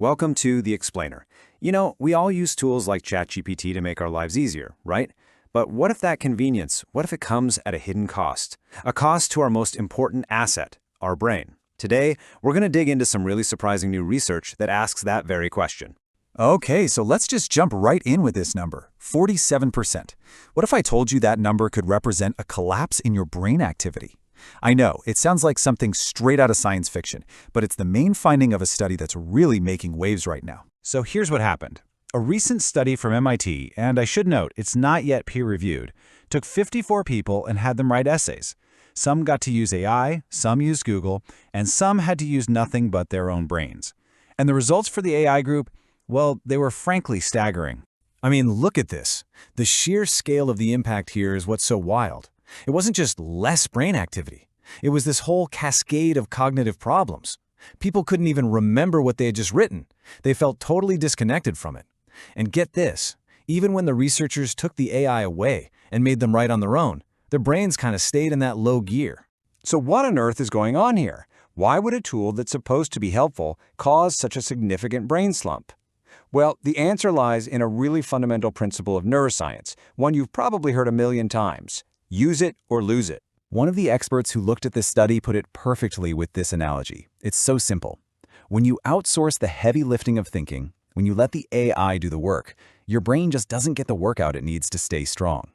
Welcome to The Explainer. You know, we all use tools like ChatGPT to make our lives easier, right? But what if that convenience, what if it comes at a hidden cost? A cost to our most important asset, our brain. Today, we're going to dig into some really surprising new research that asks that very question. Okay, so let's just jump right in with this number, 47%. What if I told you that number could represent a collapse in your brain activity? I know, it sounds like something straight out of science fiction, but it's the main finding of a study that's really making waves right now. So here's what happened. A recent study from MIT, and I should note, it's not yet peer-reviewed, took 54 people and had them write essays. Some got to use AI, some used Google, and some had to use nothing but their own brains. And the results for the AI group, well, they were frankly staggering. I mean, look at this. The sheer scale of the impact here is what's so wild. It wasn't just less brain activity. It was this whole cascade of cognitive problems. People couldn't even remember what they had just written. They felt totally disconnected from it. And get this, even when the researchers took the AI away and made them write on their own, their brains kind of stayed in that low gear. So what on earth is going on here? Why would a tool that's supposed to be helpful cause such a significant brain slump? Well, the answer lies in a really fundamental principle of neuroscience, one you've probably heard a million times. Use it or lose it. One of the experts who looked at this study put it perfectly with this analogy. It's so simple. When you outsource the heavy lifting of thinking, when you let the AI do the work, your brain just doesn't get the workout it needs to stay strong.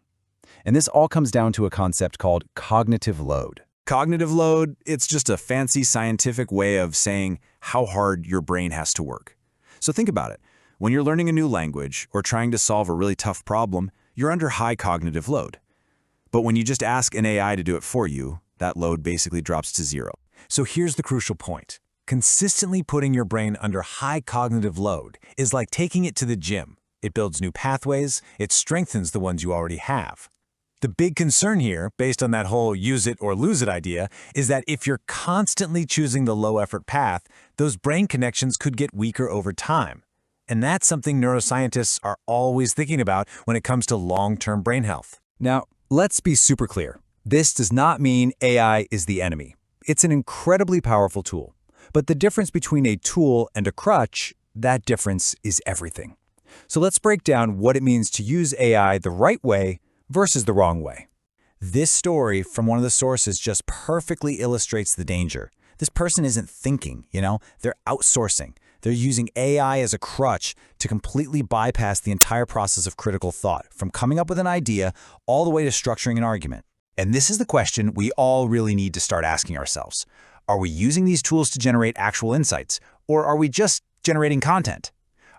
And this all comes down to a concept called cognitive load. Cognitive load, it's just a fancy scientific way of saying how hard your brain has to work. So think about it. When you're learning a new language or trying to solve a really tough problem, you're under high cognitive load. But when you just ask an AI to do it for you, that load basically drops to zero. So here's the crucial point. Consistently putting your brain under high cognitive load is like taking it to the gym. It builds new pathways, it strengthens the ones you already have. The big concern here, based on that whole use it or lose it idea, is that if you're constantly choosing the low-effort path, those brain connections could get weaker over time. And that's something neuroscientists are always thinking about when it comes to long-term brain health. Now, let's be super clear. This does not mean AI is the enemy. It's an incredibly powerful tool. But the difference between a tool and a crutch, that difference is everything. So let's break down what it means to use AI the right way versus the wrong way. This story from one of the sources just perfectly illustrates the danger. This person isn't thinking, they're outsourcing. They're using AI as a crutch to completely bypass the entire process of critical thought, from coming up with an idea all the way to structuring an argument. And this is the question we all really need to start asking ourselves. Are we using these tools to generate actual insights, or are we just generating content?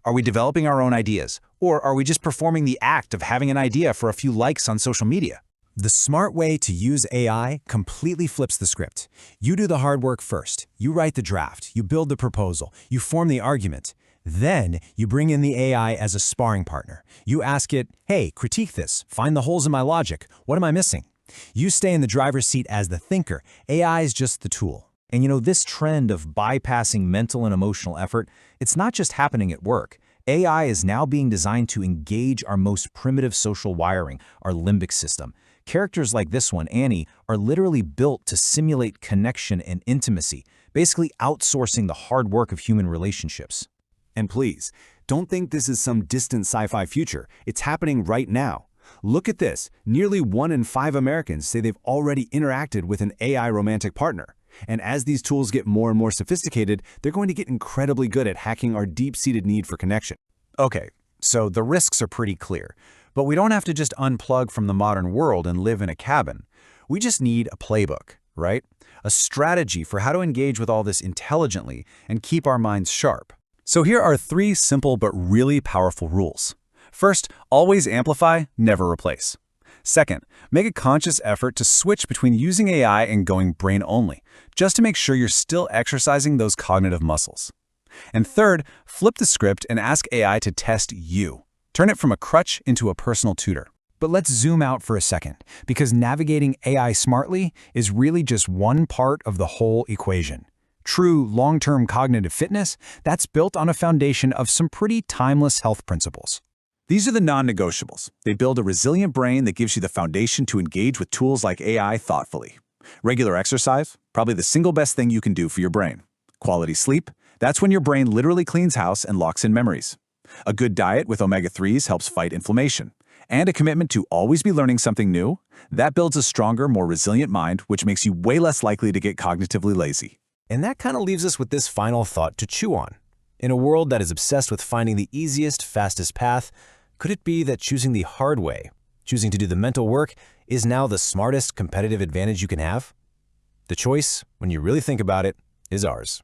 Are we developing our own ideas, or are we just performing the act of having an idea for a few likes on social media? The smart way to use AI completely flips the script. You do the hard work first. You write the draft, you build the proposal, you form the argument. Then you bring in the AI as a sparring partner. You ask it, hey, critique this, find the holes in my logic, what am I missing? You stay in the driver's seat as the thinker. AI is just the tool. And this trend of bypassing mental and emotional effort, it's not just happening at work. AI is now being designed to engage our most primitive social wiring, our limbic system. Characters like this one, Annie, are literally built to simulate connection and intimacy, basically outsourcing the hard work of human relationships. And please, don't think this is some distant sci-fi future. It's happening right now. Look at this. Nearly 1 in 5 Americans say they've already interacted with an AI romantic partner. And as these tools get more and more sophisticated, they're going to get incredibly good at hacking our deep-seated need for connection. Okay, so the risks are pretty clear. But we don't have to just unplug from the modern world and live in a cabin. We just need a playbook, right? A strategy for how to engage with all this intelligently and keep our minds sharp. So here are 3 simple but really powerful rules. First, always amplify, never replace. Second, make a conscious effort to switch between using AI and going brain only, just to make sure you're still exercising those cognitive muscles. And third, flip the script and ask AI to test you. Turn it from a crutch into a personal tutor. But let's zoom out for a second, because navigating AI smartly is really just one part of the whole equation. True long-term cognitive fitness, that's built on a foundation of some pretty timeless health principles. These are the non-negotiables. They build a resilient brain that gives you the foundation to engage with tools like AI thoughtfully. Regular exercise, probably the single best thing you can do for your brain. Quality sleep, That's when your brain literally cleans house and locks in memories. A good diet with omega-3s helps fight inflammation. And a commitment to always be learning something new, that builds a stronger, more resilient mind, which makes you way less likely to get cognitively lazy. And that kind of leaves us with this final thought to chew on. In a world that is obsessed with finding the easiest, fastest path, could it be that choosing the hard way, choosing to do the mental work, is now the smartest competitive advantage you can have? The choice, when you really think about it, is ours.